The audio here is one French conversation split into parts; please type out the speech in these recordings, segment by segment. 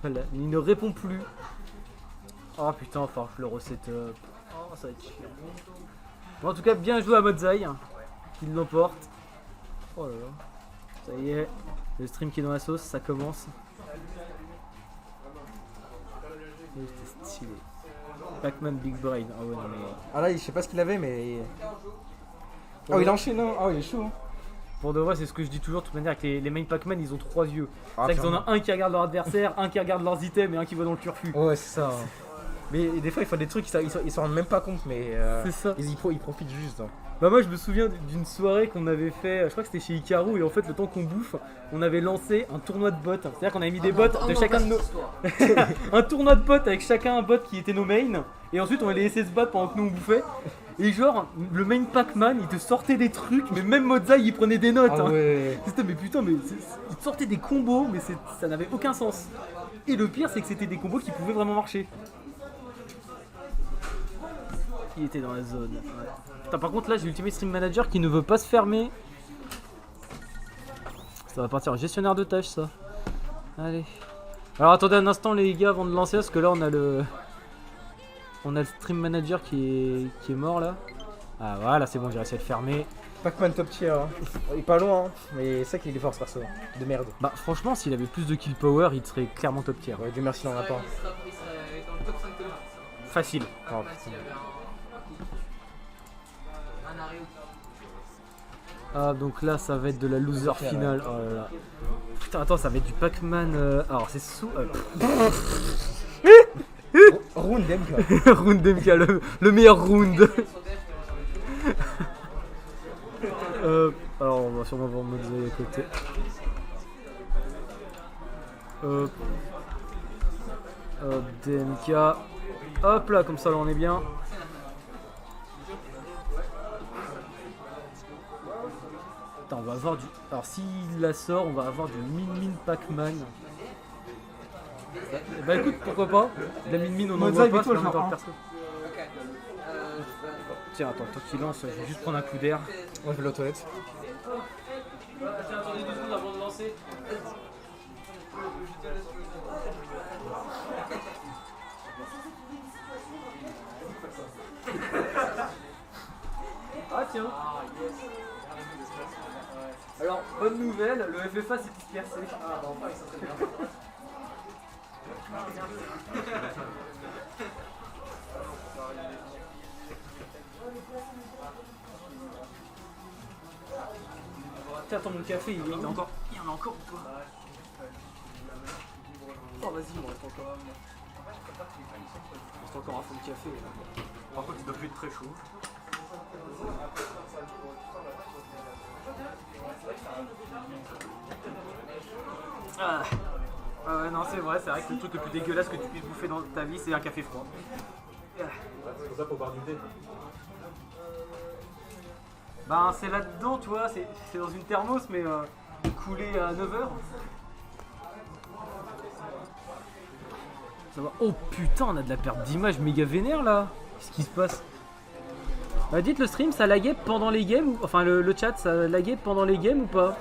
Voilà, il ne répond plus. Oh putain, il va falloir que je le reset up. Oh, ça va être chiant. Bon, en tout cas, bien joué à Modzai, qui l'emporte. Oh là là. Ça y est, le stream qui est dans la sauce, ça commence. C'était stylé. Pac-Man Big Brain. Ah ouais, non mais. Ah là, je sais pas ce qu'il avait, mais. Oh, il enchaîne, hein. Oh, il est chaud. Hein. Pour de vrai, c'est ce que je dis toujours. De toute manière, que les main Pac-Man, ils ont 3 yeux. Ah, C'est-à-dire qu'ils en ont un qui regarde leur adversaire, un qui regarde leurs items et un qui va dans le turfu. Ouais, c'est ça. Hein. Mais des fois, ils font des trucs, ils s'en rendent même pas compte, mais. C'est ça. Ils profitent juste. Hein. Bah moi je me souviens d'une soirée qu'on avait fait, je crois que c'était chez Hikaru, et en fait le temps qu'on bouffe, on avait lancé un tournoi de bots. C'est-à-dire qu'on avait mis des bots de chacun de nos... un tournoi de bots avec chacun un bot qui était nos mains, et ensuite on allait laisser se battre pendant que nous on bouffait. Et genre, le main Pac-Man, il te sortait des trucs, mais même Modzai il prenait des notes. Ah ouais. C'était mais putain, mais il te sortait des combos, mais ça n'avait aucun sens. Et le pire c'est que c'était des combos qui pouvaient vraiment marcher. Il était dans la zone. Ouais. Putain, par contre là j'ai Ultimate Stream Manager qui ne veut pas se fermer. Ça va partir en gestionnaire de tâches ça. Allez. Alors attendez un instant les gars avant de lancer parce que là on a le Stream Manager qui est mort là. Ah voilà c'est bon, j'ai réussi à le fermer. Pac-Man top tier. Hein. Il est pas loin, hein. Mais c'est ça qu'il est fort ce perso. De merde. Bah franchement s'il avait plus de kill power il serait clairement top tier. Ouais, Dieu merci il en a pas. Facile. Oh, putain. Ah donc là ça va être de la loser finale. Oh là là. Putain attends ça va être du Pac-Man. Alors c'est sous. Round MK. Round MK, le meilleur round. Alors on va sûrement voir Modzai à côté. DMK. Hop là comme ça là on est bien. On va avoir du... Alors s'il la sort, on va avoir du Min Pac-Man. Bah écoute, pourquoi pas. De la Min on n'en voit pas, c'est dans le perso. Tiens, attends, toi qui lance, je vais juste prendre un coup d'air. On fait la toilette. Tiens, attendez 2 secondes avant de lancer. Ah tiens. Alors, bonne nouvelle, le FFA s'est dispersé. Ah bah enfin, ça serait bien. Attends, mon café, il y en a encore ou pas? Oh vas-y, il me reste encore. Il me reste encore un fond de café. Là. Par contre, il doit plus être très chaud. Ah ouais non c'est vrai que le truc le plus dégueulasse que tu puisses bouffer dans ta vie c'est un café froid. C'est pour ça qu'il faut boire du thé. Ben c'est là-dedans tu vois, c'est dans une thermos mais coulé à 9h. Ça va. Oh putain on a de la perte d'image méga vénère là. Qu'est-ce qui se passe? Bah dites le stream ça laguait pendant les games ou... Enfin le chat ça laguait pendant les games ou pas?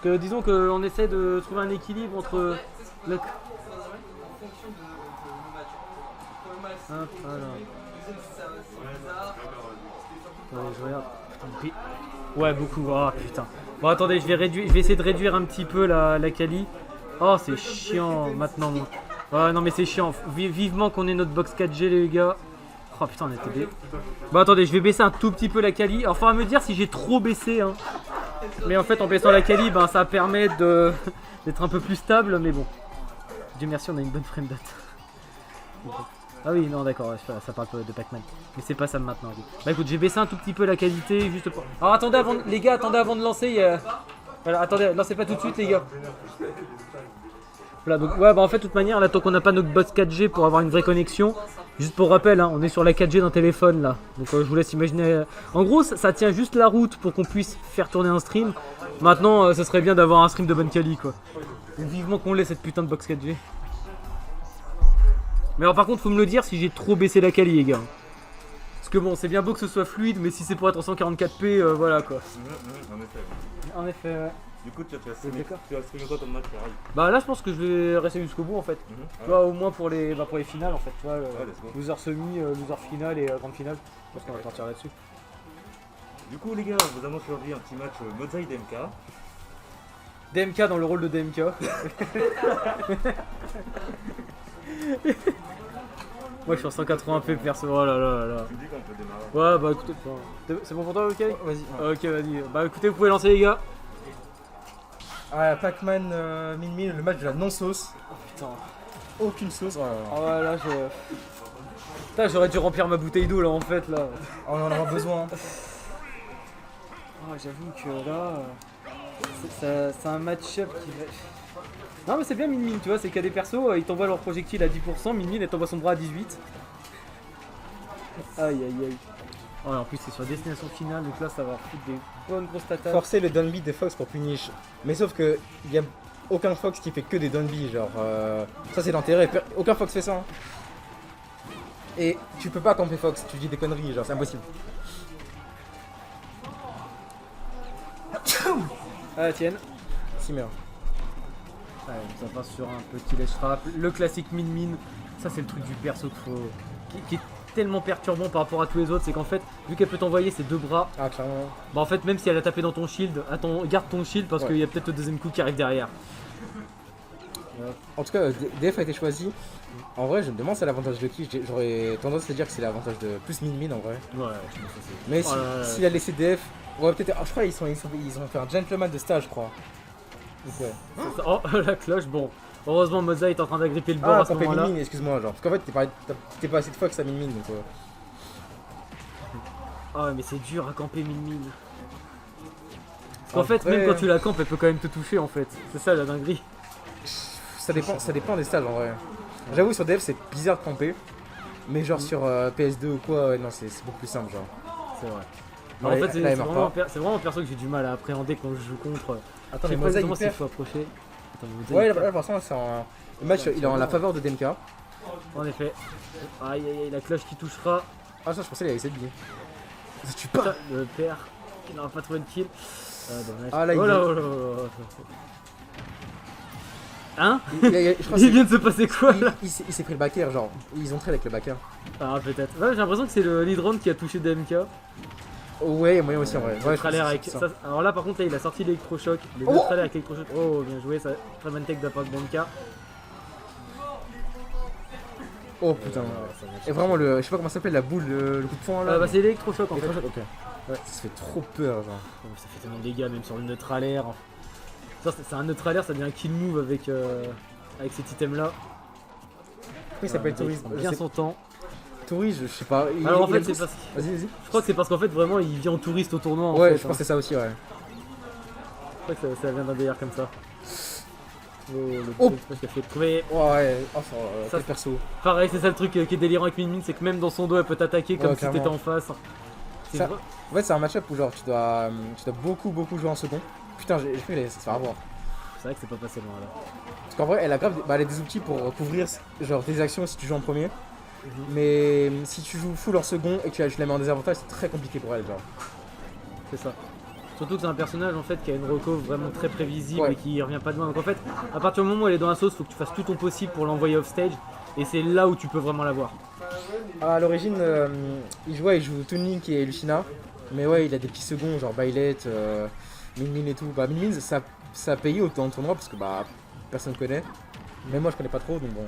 Parce que disons qu'on essaie de trouver un équilibre entre le... Hop, voilà. Attendez, je regarde. Ouais beaucoup, oh putain. Bon attendez, je vais essayer de réduire un petit peu la quali. Oh c'est chiant maintenant. Ouais non mais c'est chiant. Vivement qu'on ait notre box 4G les gars. Oh putain on était bien. Bon attendez, je vais baisser un tout petit peu la quali. Alors faudra me dire si j'ai trop baissé hein. Mais en fait en baissant la quali ben, ça permet d'être un peu plus stable mais bon. Dieu merci on a une bonne frame date. Ah oui non d'accord ça parle de Pac-Man. Mais c'est pas ça maintenant. Bah écoute j'ai baissé un tout petit peu la qualité juste pour... Alors attendez avant les gars attendez avant de lancer. Voilà attendez lancez pas tout de suite les gars. Voilà donc ouais bah en fait de toute manière là tant qu'on n'a pas notre box 4G pour avoir une vraie connexion. Juste pour rappel, hein, on est sur la 4G d'un téléphone là, donc je vous laisse imaginer. En gros, ça tient juste la route pour qu'on puisse faire tourner un stream. Maintenant, ce serait bien d'avoir un stream de bonne quali quoi. Et vivement qu'on l'ait cette putain de box 4G. Mais alors par contre, faut me le dire si j'ai trop baissé la quali les gars. Parce que bon, c'est bien beau que ce soit fluide, mais si c'est pour être en 144p, voilà quoi. En effet. En effet, ouais. Du coup, tu vas Ouais, streamer d'accord. quoi comme match, Ferrari? Bah là je pense que je vais rester jusqu'au bout en fait. Tu vois, au moins pour les finales en fait, tu vois, let's go. loser semi, loser finale et grande finale. Je pense qu'on va partir là-dessus. Du coup, les gars, on vous annonce aujourd'hui un petit match Mozaï DMK. DMK dans le rôle de DMK. Moi je suis en 180p perso, oh là là là. Tu me dis qu'on peut démarrer. Ouais bah écoutez, c'est bon pour toi, ok? Vas-y. Ok vas-y, bah écoutez vous pouvez lancer les gars. Ah, Pac-Man Min Min, le match de la non-sauce. Putain, Aucune sauce. Oh là là. ah ouais là je... Putain j'aurais dû remplir ma bouteille d'eau là en fait là. Oh, on en aura besoin. Ah j'avoue que là... c'est un match-up qui va... Non mais c'est bien Min Min, tu vois, c'est qu'il y a des persos, ils t'envoient leur projectile à 10%, Min Min elle t'envoie son bras à 18%. Aïe aïe aïe. Oh, et en plus c'est sur destination finale, donc là ça va foutre des bonnes grosses tatanes. Forcer le down beat des Fox pour punish. Mais sauf que il y a aucun Fox qui fait que des down beat, genre ça c'est l'intérêt. Aucun Fox fait ça. Hein. Et tu peux pas camper Fox, tu dis des conneries, genre c'est impossible. Ah tienne. Simmer. Allez, ça passe sur un petit ledge trap. Le classique Min Min, ça c'est le truc du perso qui est tellement perturbant par rapport à tous les autres, c'est qu'en fait, vu qu'elle peut t'envoyer ses deux bras, Ah clairement. bah en fait même si elle a tapé dans ton shield, garde ton shield parce Ouais. qu'il y a peut-être le deuxième coup qui arrive derrière. En tout cas, DF a été choisi. En vrai, je me demande si c'est l'avantage de qui. J'aurais tendance à dire que c'est l'avantage de plus Min Min en vrai. Ouais, je pense que c'est... Mais Oh là là. s'il a laissé DF, ouais peut-être. Je crois ils ont fait un gentleman de stage, je crois. Donc, ouais. C'est ça. Oh la cloche, bon. Heureusement Moza est en train d'agripper le bord Ah, à ce pour faire moment-là. Min Min, excuse-moi, genre. Parce qu'en fait, t'es pas assez de Fox à Min Min, donc. Ah ouais, mais c'est dur à camper Min Min. Parce En qu'en fait, vrai- même quand tu la campes, elle peut quand même te toucher en fait. C'est ça la dinguerie. Ça dépend des stages en vrai. J'avoue, sur DF, c'est bizarre de camper. Mais genre sur PS2 ou quoi, ouais, non, c'est beaucoup plus simple, genre. C'est vrai. Non, en là, fait, c'est il meurt vraiment, pas. c'est vraiment un perso que j'ai du mal à appréhender quand je joue contre. Attends, Je sais mais pas Moza, exactement il s'il perd. faut approcher. Attends, mais Moza, Ouais, il là, perd. pour l'instant, c'est un. Le match, il est en la faveur de DMK. En effet. Aïe aïe aïe, la cloche qui touchera. Ah, ça, je pensais qu'il avait 7 billes. Ça tue pas. Putain, le père qui n'aura pas trouvé de kill. Dommage. Ah, là, il oh là, est- oh là, oh là. Hein Je crois Il que vient de se passer quoi là il s'est pris le backer, genre. Ils ont trade avec le backer. Ah peut-être. Ouais, j'ai l'impression que c'est le lead round qui a touché DMK. Ouais, moyen aussi en vrai. Ouais, je Trailer pense que avec c'est ça. Alors là par contre là il a sorti l'électrochoc. Les Oh deux trailers avec l'électrochoc. Oh bien joué, ça très bonne tech de la part de DMK. Oh putain. Et vraiment, je sais pas comment ça s'appelle, la boule, le coup de poing là. Bah c'est l'électrochoc en fait. Électrochoc, ok. Ouais, ça se fait trop peur, genre. Oh, ça fait tellement de dégâts même sur le neutralaire. Ça c'est un neutralaire, ça devient un kill move avec, avec cet item là. Il s'appelle Touriste. Bien son temps. Touriste, je sais pas. Alors en il fait a- c'est parce... Vas-y, vas-y. Je crois que c'est parce qu'en fait vraiment il vient en touriste au tournoi en Ouais, fait, je pense que c'est ça aussi, ouais. Je crois que ça vient d'un délire comme ça. Oh, le Oh. parce qu'il a fait trouver. Ouais, oh, Ça, quel perso. Pareil, c'est ça le truc qui est délirant avec Min Min, c'est que même dans son dos elle peut t'attaquer comme Ouais, si t'étais clairement. en face. C'est Ça- vrai- En fait, c'est un match-up où genre tu dois beaucoup jouer en second. Putain, j'ai cru qu'elle allait se faire avoir. c'est vrai que c'est pas passé loin là. Parce qu'en vrai, elle a grave, elle a des outils pour couvrir genre tes actions si tu joues en premier. Mhm. Mais si tu joues full en second et que tu la mets en désavantage, c'est très compliqué pour elle, genre. C'est ça. Surtout que c'est un personnage en fait qui a une reco vraiment très prévisible Ouais. et qui revient pas de loin. Donc en fait, à partir du moment où elle est dans la sauce, faut que tu fasses tout ton possible pour l'envoyer off stage. Et c'est là où tu peux vraiment la voir. À l'origine, il joue Toonlink et Lucina. Mais ouais, il a des petits seconds, genre Bailet, Min Min et tout. Bah, Min Min, ça a payé autant de tournoi parce que bah, personne connaît. Mais moi, je connais pas trop, donc bon.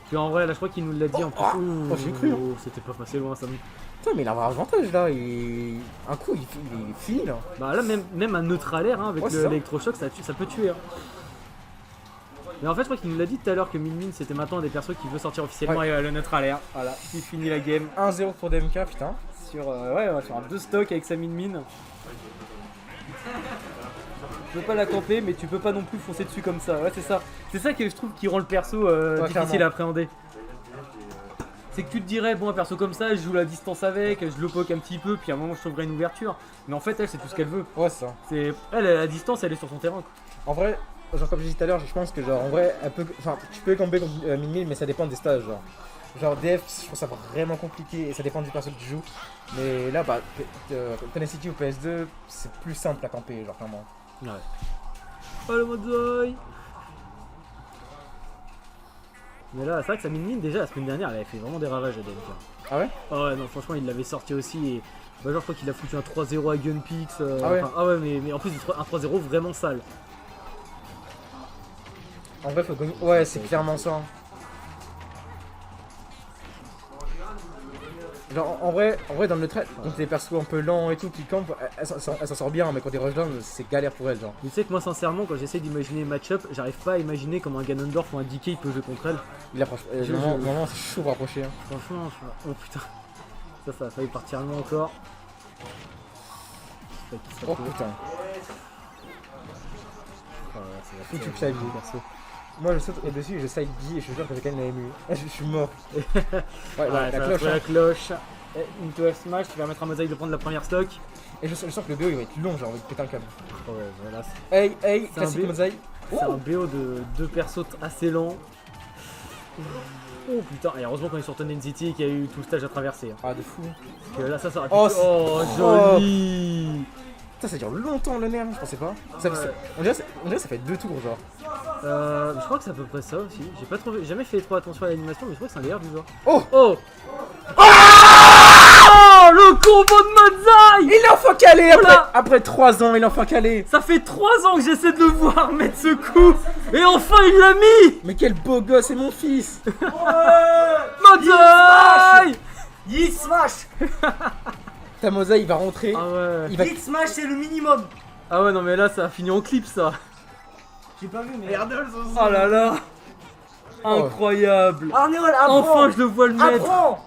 Puis en vrai, là je crois qu'il nous l'a dit en plus. Oh, j'ai cru, hein. C'était pas passé loin ça. Putain, mais il a un avantage là. Un coup, il est fini là. Bah là, même un neutralaire hein, avec Ouais, c'est ça. l'électrochoc, ça peut tuer. Hein. Mais en fait, je crois qu'il nous l'a dit tout à l'heure que Min Min c'était maintenant des persos qui veut sortir officiellement et le neutralaire. Voilà, il finit la game 1-0 pour DMK, putain. sur, ouais, sur un 2 stock avec sa Min Min. Tu peux pas la camper, mais tu peux pas non plus foncer dessus comme ça. Ouais, c'est ça. C'est ça que je trouve qui rend le perso difficile clairement. à appréhender. C'est que tu te dirais, bon, un perso comme ça, je joue la distance avec, je le poke un petit peu, puis à un moment je trouverai une ouverture. Mais en fait, elle, c'est tout ce qu'elle veut. Ouais, c'est ça. Elle, à la distance, elle est sur son terrain. Quoi. En vrai, genre comme j'ai dit tout à l'heure, je pense que genre en vrai, tu peux camper contre Min Min, mais ça dépend des stages. Genre DF, je trouve ça vraiment compliqué et ça dépend du perso que tu joues. Mais là, bah, Tenacity ou PS2, c'est plus simple à camper, genre clairement. Ouais. Oh le Mozoï. Mais là, c'est vrai que sa Min déjà la semaine dernière, elle avait fait vraiment des ravages à DNK. Ah ouais? Ah ouais, non, franchement, il l'avait sorti aussi et. Bah, genre, je crois qu'il a foutu un 3-0 à Gunpix. Ah ouais? Ah ouais, mais en plus, un 3-0 vraiment sale. En vrai, faut gagner. Ouais, c'est clairement ça. Genre, en vrai, dans le trade, quand des persos un peu lents et tout qui campent, elle s'en sort bien, mais quand des rushdown, c'est galère pour elle, genre. Mais tu sais que moi, sincèrement, quand j'essaie d'imaginer les match-up, j'arrive pas à imaginer comment un Ganondorf ou un DK il peut jouer contre elle. Il approche. Vraiment, c'est chaud pour approcher. Hein. Franchement, oh putain. Ça a failli partir loin encore. Oh putain. Ah ouais, c'est Foutu que ça vie, perso. Moi je saute au-dessus et je side B et je suis sûr que j'ai quand même la MU. Je suis mort. Ouais, la cloche. La cloche. Into F smash, tu vas mettre un mosaïque de prendre la première stock. Et je sens que le BO il va être long, genre il va péter un câble. Oh ouais, voilà. Hey, classique BO. mosaïque. C'est un BO de deux persos assez lents. Oh putain, et heureusement qu'on est sur Tonen City et qu'il y a eu tout le stage à traverser. Ah, de fou. Parce que là, ça aurait pu... Oh, joli. Ça dure longtemps le nerf, je pensais pas. On dirait que ça fait 2 tours, genre. Je crois que c'est à peu près ça aussi. J'ai jamais fait trop attention à l'animation, mais je crois que c'est un délire du genre. Oh, le combo de Mozaï. il a enfin calé après 3 ans, il a enfin calé. Ça fait 3 ans que j'essaie de le voir mettre ce coup, et enfin il l'a mis. Mais quel beau gosse, c'est mon fils. Mozaï. Yeet Smash. Ta mosaïque il va rentrer. Ah ouais. Yeet Smash, c'est le minimum. Ah ouais, non mais là ça a fini en clip ça. J'ai pas vu, mais Erdals aussi. Oh là là. Incroyable. Arnold, apprends. Enfin je le vois le mettre. Apprends.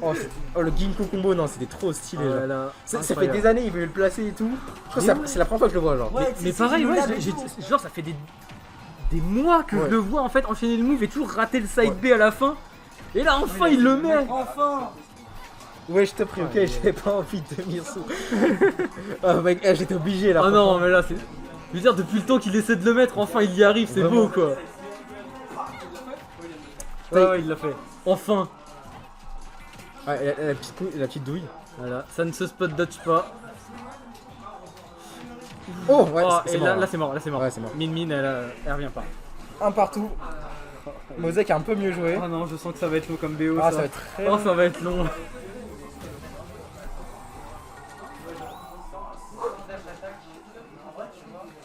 Oh, le Ginkgo combo, non, c'était trop stylé. Ah genre. ouais, là, Ça fait incroyable. des années, il veut le placer et tout. Je crois que c'est la première fois que je le vois, genre. Ouais, Mais si, pareil, je me ouais, l'avais genre ça fait des mois que Ouais. je le vois en fait enchaîner le move et toujours rater le side B à la fin. Et là enfin il le met. Enfin. Ouais, je te prie, ok, j'avais pas envie de tenir sous. Ah, mec, j'étais obligé là. Ah non mais là c'est... Je veux dire depuis le temps qu'il essaie de le mettre, enfin il y arrive, c'est Vraiment. beau quoi. Ouais, il l'a fait. Enfin. Ouais, la petite douille. Voilà, ça ne se spot dodge pas. Oh, ouais, Oh, c'est et mort. là c'est mort, là c'est mort. Ouais, c'est mort. Min elle revient pas. Un partout. Mosaic a un peu mieux joué. Oh non, je sens que ça va être long comme BO Ah, ça. ça va être très. Oh ça va être long.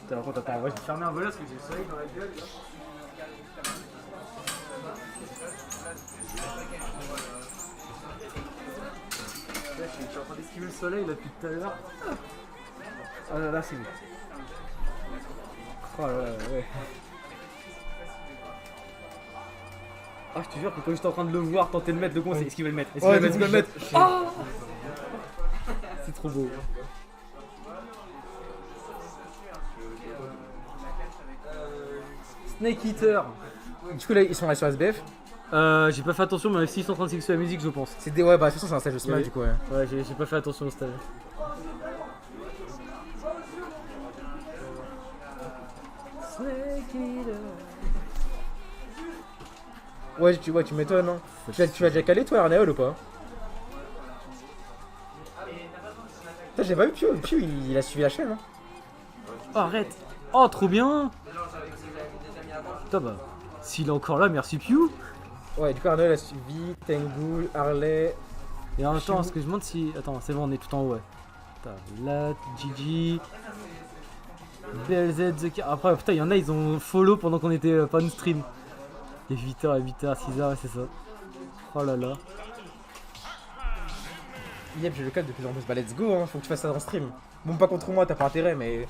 Par contre, attends, ouais, je vais fermer un volet parce que j'ai le soleil dans la gueule. Je suis en train d'esquiver le soleil là depuis tout à l'heure. Ah là là, c'est bon. Oh là là, ouais. Ah, je te jure que quand j'étais en train de le voir tenter de le mettre, de con, c'est esquiver le mettre. Esquiver le mettre. Ah, c'est trop beau. Snake Eater. Du coup, là, ils sont allés sur SBF. J'ai pas fait attention, mais si ils sont en train de sexer la musique, je pense. C'est des. Ouais, bah, de toute façon, c'est un stage de Smash, Oui. du coup, ouais. Ouais, j'ai pas fait attention au stage. Snake Eater. Ouais, tu m'étonnes, hein. Tu vas déjà calé, toi, Arnaeol, ou pas? Putain, j'ai pas vu Piu, il a suivi la chaîne, hein. Oh, arrête. Oh, trop bien. Putain, bah, s'il est encore là, merci Pew. Ouais, du coup, Arnaeol a suivi Tengu, Harley. Et en même temps, est-ce que je me demande si... Attends, c'est bon, on est tout en haut, ouais. Putain, là, Gigi... BLZ, The Car... Après, putain, il y en a, ils ont follow pendant qu'on était pas on stream. Il est 8h à 8h, 6h, ouais, c'est ça. Oh là là. Yep, j'ai le cadre de plus en plus. Bah, let's go, hein. Faut que tu fasses ça dans stream. Bon, pas contre moi, t'as pas intérêt, mais.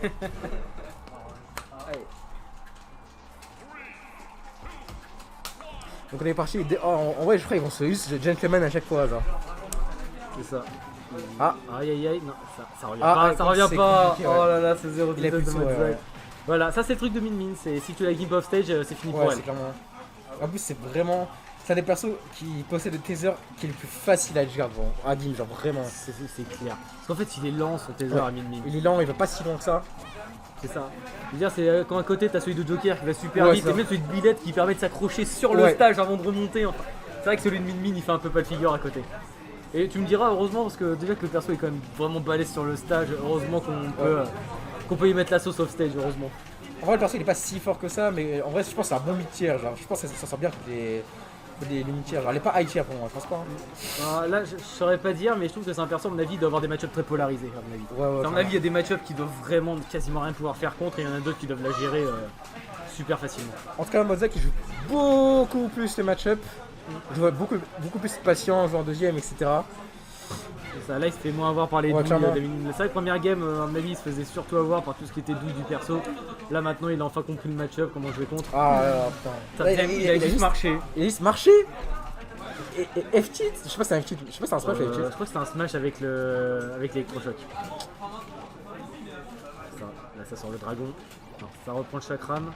Allez. Donc, on est parti. En vrai, je crois qu'ils vont se use gentleman à chaque fois, genre. C'est ça. Ah. Aïe aïe aïe, non, ça revient Ah, pas, ouais, ça revient c'est pas. compliqué, ouais. Oh là là, c'est 0 Il a plus de de saut, Mozaï. ouais. Voilà, ça c'est le truc de Min, c'est si tu la gimp off stage, c'est fini pour Ouais, elle. c'est clairement. En plus, c'est vraiment. C'est un des persos qui possède le taser qui est le plus facile à gérer à game, genre vraiment. C'est clair. Parce qu'en fait, il est lent son taser Ouais. à Min. Il est lent, il va pas si loin que ça. C'est ça. Je veux dire, c'est quand à côté t'as celui de Joker qui va super Ouais, vite, c'est et ça. même celui de Billette qui permet de s'accrocher sur le Ouais. stage avant de remonter. Enfin, c'est vrai que celui de Min il fait un peu pas le figure à côté. Et tu me diras heureusement parce que déjà que le perso est quand même vraiment balèze sur le stage, heureusement qu'on peut y mettre la sauce off stage, heureusement. En vrai, le perso il est pas si fort que ça, mais en vrai, je pense que c'est un bon mid-tier. Genre, je pense que ça sort bien contre les mid-tier. Genre, elle est pas high-tier pour moi, je pense pas. Là, je saurais pas dire, mais je trouve que c'est un perso, à mon avis, il doit avoir des match-ups très polarisés, à mon avis. Ouais, À mon avis, il y a des match-ups qui doivent vraiment quasiment rien pouvoir faire contre, et il y en a d'autres qui doivent la gérer super facilement. En tout cas, Mozak il joue beaucoup plus les match-up. Je vois beaucoup plus patient, joueur deuxième, etc. Et ça, là, il se fait moins avoir par les Ouais, douilles clairement. C'est vrai que première game, à mon avis, il se faisait surtout avoir par tout ce qui était douille du perso. Là, maintenant, il a enfin compris le match-up, comment jouer contre. Ah, putain. Ça, Là, il a juste marché. Il a juste marché. Et F-Cheat, je sais pas si c'est un F-Cheat, je sais pas si c'est un smash Je F-Cheat. crois que c'était un smash avec l'électrochoc. Là, ça sort le dragon. Non, ça reprend le chakram.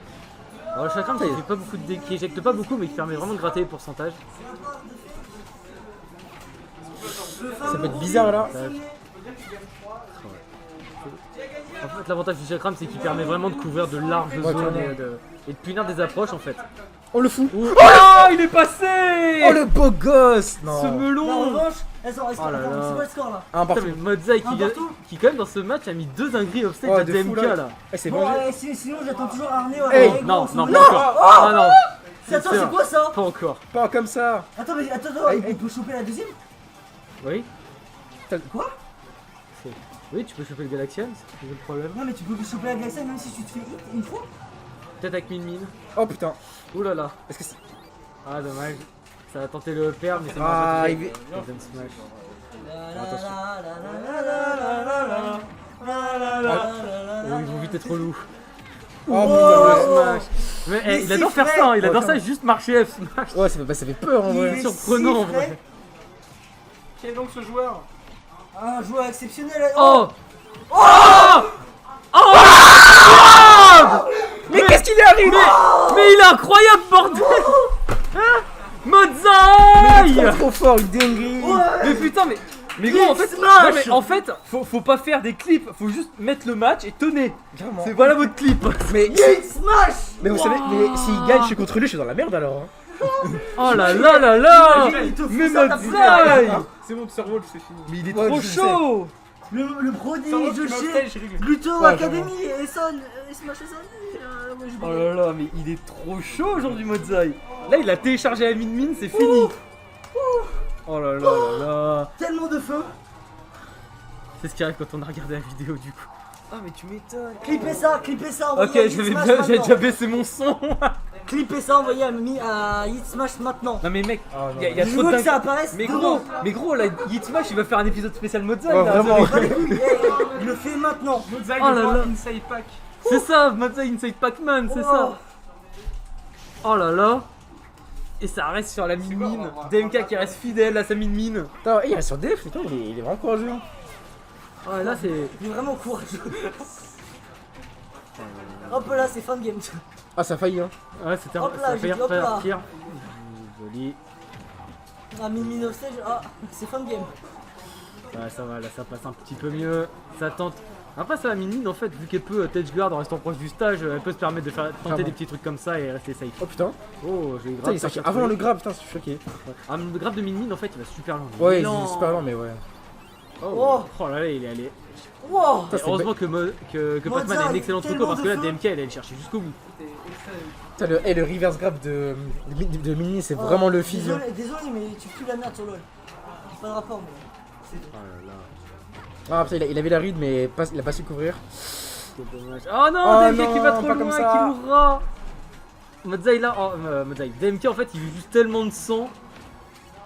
Alors, le chakram, qui éjecte pas beaucoup, mais qui permet vraiment de gratter les pourcentages. Ça peut être bizarre là. En fait, l'avantage du chakram, c'est qu'il permet vraiment de couvrir de larges zones clairement. et de punir des approches en fait. On le fout. Oh, il est passé! Oh le beau gosse. Ce Non. En melon! revanche, attends, Oh là là. c'est quoi le score là? Un partout. Putain, mais Modzai Un partout. qui quand même dans ce match a mis 2 dingueries offstage Ouais, à de DMK fou, là. là. Eh, c'est Bon, bon. sinon j'attends toujours Arné. Hey, Non, non, non, pas encore. Ah non, Attends, sûr. c'est quoi ça? pas encore. Pas comme ça. Attends, mais attends, Hey, il peut choper la deuxième? Oui? Quoi? Oui, tu peux choper le Galaxian, c'est le problème. Non, mais tu peux choper la Galaxy même si tu te fais hit une fois? Peut-être avec Min Min. Oh putain. Ouh là là. Est-ce que c'est. Ah dommage. Ça a tenté le upper mais c'est Ah, marche. il est- Deuxième smash. Oh, ils vont vite être relous. Oh Le putain. smash. Mais Mais il adore c'est faire vrai. ça, hein, il adore Ouais, ça juste marcher F smash. Ouais, ça fait peur en vrai. Il est surprenant, en si vrai. frais. Qui est donc ce joueur? Un joueur exceptionnel. Oh! Mais qu'est-ce qu'il est arrivé? Mais il est incroyable bordel! Hein? Modzai! Trop fort, une dinguerie. Mais putain mais gros en fait, Smash. non, mais en fait faut pas faire des clips, faut juste mettre le match et tenez. Clairement. C'est voilà votre clip. Mais, Smash! mais vous savez, mais s'il gagne, je suis contre lui, je suis dans la merde alors. Hein. Oh là là là là! Il te fout Mais ça, t'as Modzai! C'est bon, Servo, c'est fini. Mais il est Ouais, trop je sais. chaud! Le prodige Servo, tu de m'as chez offstage, j'ai réglé. Gluto Ouais, Academy et Son, Smash et Son. Moi, je Oh là là, mais il est trop chaud aujourd'hui Modzai! Là il a téléchargé la min c'est fini! Oh là là là là! Tellement de feu. C'est ce qui arrive quand on a regardé la vidéo du coup. Ah, mais tu m'étonnes. Clippez ça, Ok, envoyez à j'ai Hit Smash j'ai maintenant. déjà baissé mon son! Clippez ça, envoyez à Hit Smash maintenant. Non mais mec, Ah, non. y a Je trop veux de que ça dingue. apparaisse Mais devant. gros, là, Yitmash il va faire un épisode spécial Modzai Ouais, là! vraiment. Pas les couilles, il le fait maintenant. Modzai, Oh là le là. Inside Pack. C'est ça, Modzai Inside Pac-Man, c'est ça! Oh là là! Et ça reste sur la min-min. DMK qui reste fidèle à sa min-min. Attends, il reste sur DF, putain, il est vraiment courageux. Oh là c'est. Il est vraiment courageux. Hop là, c'est fin de game. Ah, ça a failli, hein. Ouais, c'était Hop là, ça a j'ai failli dit hop là. repartir. Joli. Ah, min stage, ah, c'est fin de game. Ouais, ça va, là ça passe un petit peu mieux. Ça tente. Après, ça la min en fait, vu qu'elle peut touch guard en restant proche du stage, elle peut se permettre de faire tenter Clairement. des petits trucs comme ça et rester safe. Oh putain. Oh, j'ai Putain, grave. il est sorti avant le grab, putain, je suis choqué. Ah, mais le grave de min en fait, il va super loin. Ouais, il lent. est super lent, mais ouais. Oh, oh là là, il est allé. Wow. Putain, Et c'est heureusement que Modzai, Pac-Man a une excellente tellement reco parce que là, de feu. DMK elle est chercher jusqu'au bout. Putain, le reverse grab de Mini, c'est vraiment le fils. Désolé, mais tu pues la merde sur LoL. Pas de rapport, mais. Oh là là. Ah, putain, il avait la ride, mais il a pas su couvrir. C'est dommage. Oh non, Oh DMK qui va non, trop pas loin, comme qui ça. mourra. Modzai là, Modzai. DMK en fait, il veut juste tellement de sang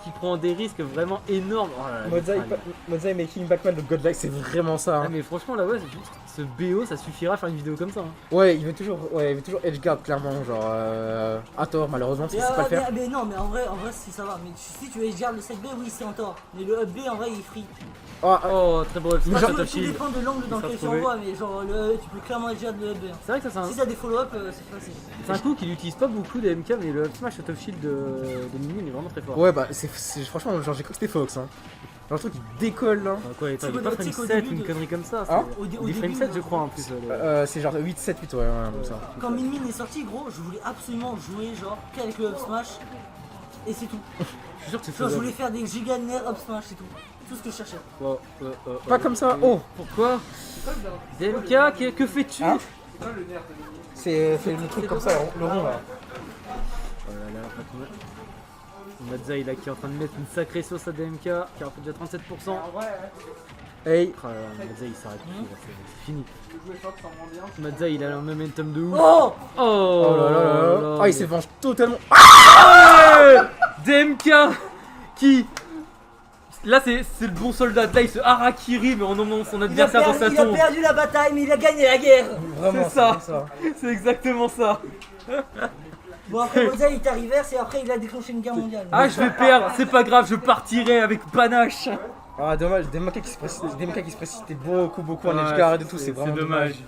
qu'il prend des risques vraiment énormes. Oh là là, Modzai making Backman de Godlike, c'est vraiment ça. Ah Hein. mais franchement là ouais, c'est juste ce BO ça suffira à faire une vidéo comme ça. Hein. Ouais, il veut toujours edgeguard, clairement, genre à tort, malheureusement, parce qu'il sait pas le faire. Mais non, mais en vrai, si ça va. Mais si tu gardes le 7B, oui, c'est en tort. Mais le up B, en vrai, il est free. Ah, Oh très beau Mais smash genre- out Tout, of tout shield. dépend de l'angle dans Il lequel s'est tu retrouvé. envoies, mais genre, tu peux clairement edgeguard le up B. C'est vrai que ça c'est un, Si t'as des follow-up, c'est facile. c'est un coup qu'il utilise pas beaucoup DMK mais le up smash out of shield de Mimi est vraiment très fort. ouais, bah, franchement, genre, j'ai cru que c'était Fox, hein. Genre, le truc, il décolle, là. Ah, quoi, attends, il est C'est pas qu'au- frame tu sais qu'au 7 début une de- connerie comme ça. Hein Au Il est début, frame 7 je crois en plus. C'est genre 8, 7, 8, ouais, comme ça. Quand Min est sorti, gros, je voulais absolument jouer genre qu'avec le up smash. Et c'est tout. Je suis sûr que c'est Tu vois, je faisable. voulais faire des giga nerfs up smash, c'est tout. Tout ce que je cherchais. Pas comme ça. Oh, Pourquoi DMK, que fais-tu Hein c'est le truc comme ça, le rond là. Oh là là, Mazza il a qui est en train de mettre une sacrée sauce à DMK, qui a fait déjà 37%. Hey. Oh là là, Mazza il s'arrête plus, là, c'est fini. Mazza il a un momentum de ouf. Oh Oh là là là là. Ah, il s'est venge totalement. DMK qui. Là c'est le bon soldat, là il se harakiri mais en emmenant son il a, adversaire dans sa il a tombe. perdu la bataille, mais il a gagné la guerre. Vraiment, C'est ça. comme ça. C'est exactement ça. Bon, après, Mozart, il est arrivé et après, il a déclenché une guerre mondiale. Ah je vais perdre, c'est pas grave, je partirai avec panache. Ah, dommage, des mecs qui se précipitent beaucoup en Ouais, edgeguard et tout, c'est vraiment dommage. dommage.